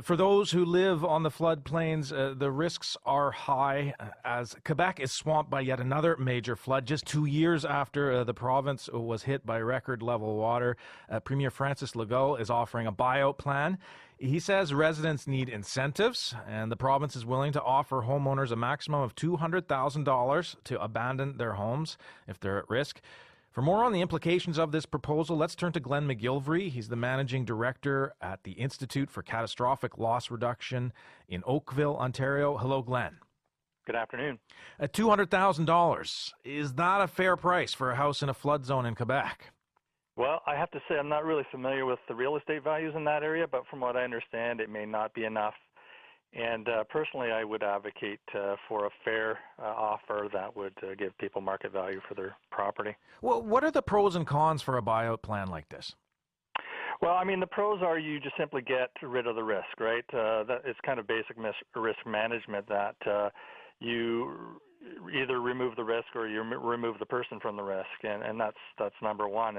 For those who live on the floodplains, the risks are high as Quebec is swamped by yet another major flood. Just 2 years after the province was hit by record level water, Premier Francis Legault is offering a buyout plan. He says residents need incentives, and the province is willing to offer homeowners a maximum of $200,000 to abandon their homes if they're at risk. For more on the implications of this proposal, let's turn to Glenn McGillivray. He's the managing director at the Institute for Catastrophic Loss Reduction in Oakville, Ontario. Hello, Glenn. Good afternoon. At $200,000, is that a fair price for a house in a flood zone in Quebec? Well, I have to say I'm not really familiar with the real estate values in that area, but from what I understand, it may not be enough. And personally, I would advocate for a fair offer that would give people market value for their property. Well, what are the pros and cons for a buyout plan like this? Well, I mean, the pros are you just simply get rid of the risk, right? It's kind of basic risk management that you either remove the risk or you remove the person from the risk, and that's number one.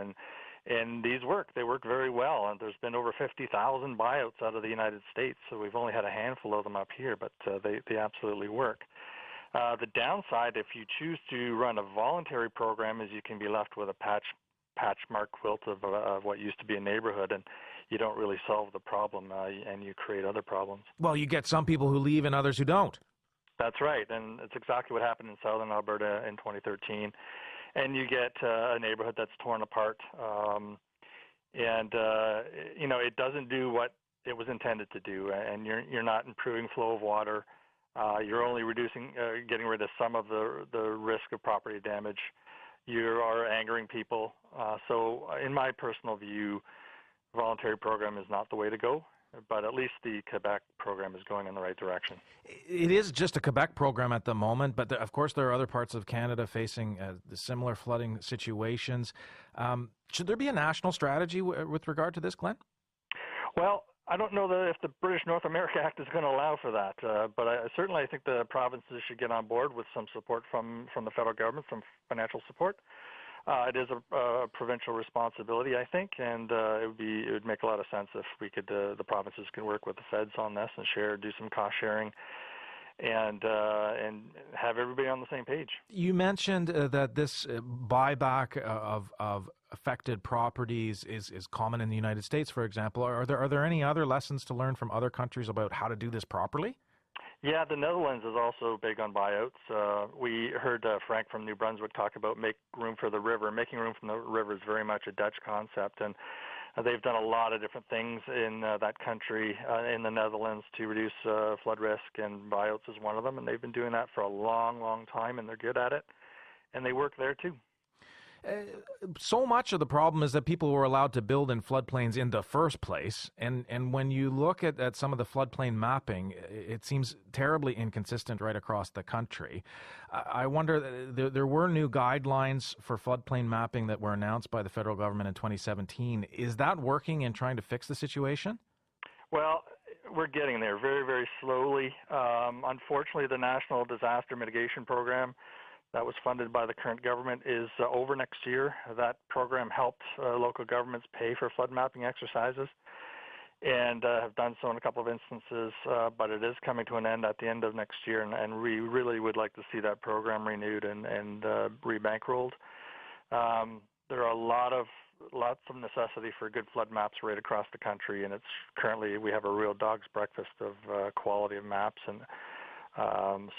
And these work. They work very well. And there's been over 50,000 buyouts out of the United States, so we've only had a handful of them up here, but they absolutely work. The downside, if you choose to run a voluntary program, is you can be left with a patchmark quilt of what used to be a neighborhood, and you don't really solve the problem, and you create other problems. Well, you get some people who leave and others who don't. That's right, and it's exactly what happened in southern Alberta in 2013. And you get a neighborhood that's torn apart, it doesn't do what it was intended to do, and you're not improving flow of water. You're only getting rid of some of the risk of property damage. You are angering people. So, in my personal view, voluntary program is not the way to go. But at least the Quebec program is going in the right direction. It is just a Quebec program at the moment, but of course there are other parts of Canada facing similar flooding situations. Should there be a national strategy with regard to this, Glenn? Well, I don't know if the British North America Act is going to allow for that, but I think the provinces should get on board with some support from the federal government, some financial support. It is a provincial responsibility, I think, and it would make a lot of sense if we could, the provinces could work with the feds on this and do some cost sharing, and have everybody on the same page. You mentioned that this buyback of affected properties is common in the United States, for example. Are there any other lessons to learn from other countries about how to do this properly? Yeah, the Netherlands is also big on buyouts. We heard Frank from New Brunswick talk about make room for the river. Making room for the river is very much a Dutch concept, and they've done a lot of different things in that country, in the Netherlands, to reduce flood risk, and buyouts is one of them, and they've been doing that for a long, long time, and they're good at it, and they work there too. So much of the problem is that people were allowed to build in floodplains in the first place. And when you look at some of the floodplain mapping, it seems terribly inconsistent right across the country. I wonder, there were new guidelines for floodplain mapping that were announced by the federal government in 2017. Is that working in trying to fix the situation? Well, we're getting there very, very slowly. Unfortunately, the National Disaster Mitigation Program that was funded by the current government is over next year. That program helped local governments pay for flood mapping exercises, and have done so in a couple of instances, but it is coming to an end at the end of next year, and we really would like to see that program renewed and re-bankrolled. There are lots of necessity for good flood maps right across the country, and we have a real dog's breakfast of quality of maps and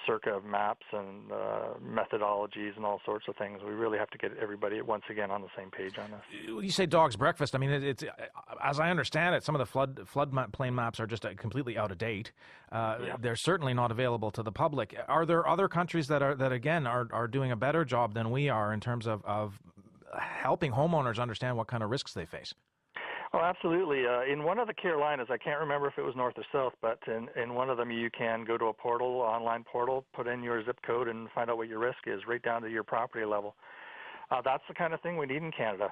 circa of maps and methodologies and all sorts of things. We really have to get everybody once again on the same page on this. You say dog's breakfast. I mean, it's as I understand it, some of the floodplain maps are just completely out of date. Yeah. They're certainly not available to the public. Are there other countries that are doing a better job than we are in terms of helping homeowners understand what kind of risks they face? Oh, absolutely. In one of the Carolinas, I can't remember if it was north or south, but in one of them you can go to a online portal, put in your zip code, and find out what your risk is right down to your property level. That's the kind of thing we need in Canada.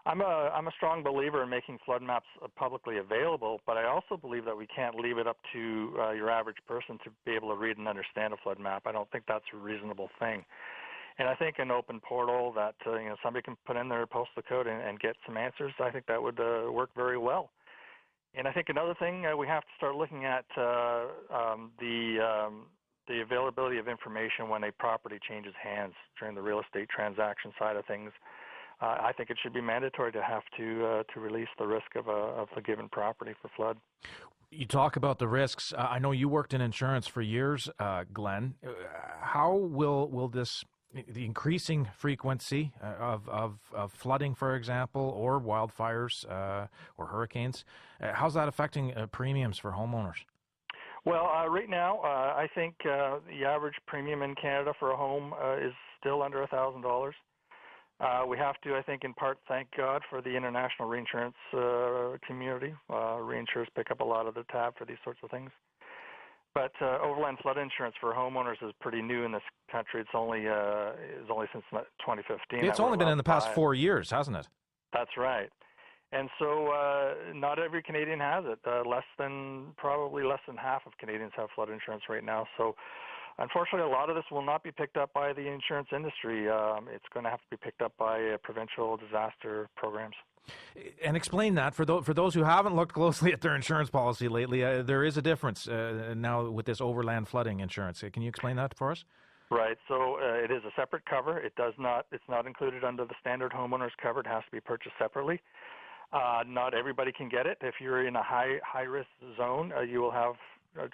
I'm a strong believer in making flood maps publicly available, but I also believe that we can't leave it up to your average person to be able to read and understand a flood map. I don't think that's a reasonable thing. And I think an open portal that somebody can put in there, post the code, and get some answers, I think that would work very well. And I think another thing we have to start looking at the availability of information when a property changes hands during the real estate transaction side of things. I think it should be mandatory to have to release the risk of a given property for flood. You talk about the risks. I know you worked in insurance for years, Glenn. How will the increasing frequency of flooding, for example, or wildfires or hurricanes, how's that affecting premiums for homeowners? Well, right now, I think the average premium in Canada for a home is still under $1,000. We have to, I think, in part, thank God for the international reinsurance community. Reinsurers pick up a lot of the tab for these sorts of things. But overland flood insurance for homeowners is pretty new in this country. It's only since 2015. It's only been in the past 4 years, hasn't it? That's right. And so not every Canadian has it. Probably less than half of Canadians have flood insurance right now. So unfortunately, a lot of this will not be picked up by the insurance industry. It's going to have to be picked up by provincial disaster programs. And explain that for those who haven't looked closely at their insurance policy lately. There is a difference now with this overland flooding insurance. Can you explain that for us? Right. So it is a separate cover. It's not included under the standard homeowners cover. It has to be purchased separately. Not everybody can get it. If you're in a high risk zone, you will have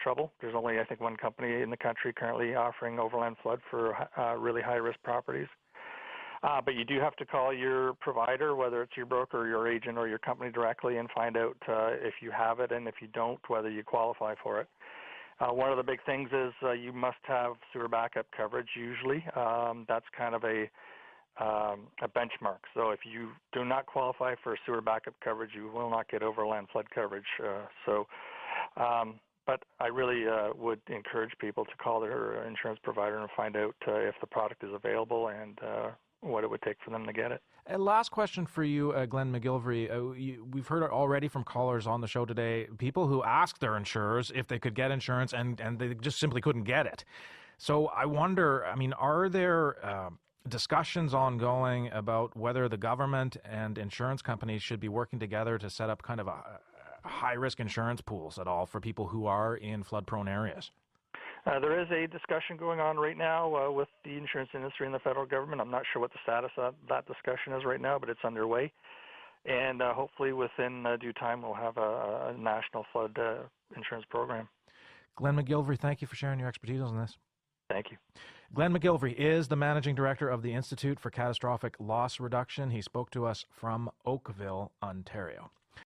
trouble. There's only, I think, one company in the country currently offering overland flood for really high risk properties. But you do have to call your provider, whether it's your broker or your agent or your company directly, and find out if you have it, and if you don't, whether you qualify for it. One of the big things is you must have sewer backup coverage usually. That's kind of a benchmark. So if you do not qualify for sewer backup coverage, you will not get overland flood coverage. But I really would encourage people to call their insurance provider and find out if the product is available and what it would take for them to get it. And last question for you, Glenn McGillivray. We've heard already from callers on the show today, people who asked their insurers if they could get insurance and they just simply couldn't get it. So I wonder, are there discussions ongoing about whether the government and insurance companies should be working together to set up kind of a high-risk insurance pools at all for people who are in flood-prone areas? There is a discussion going on right now with the insurance industry and the federal government. I'm not sure what the status of that discussion is right now, but it's underway. And hopefully within due time we'll have a national flood insurance program. Glenn McGillivray, thank you for sharing your expertise on this. Thank you. Glenn McGillivray is the managing director of the Institute for Catastrophic Loss Reduction. He spoke to us from Oakville, Ontario.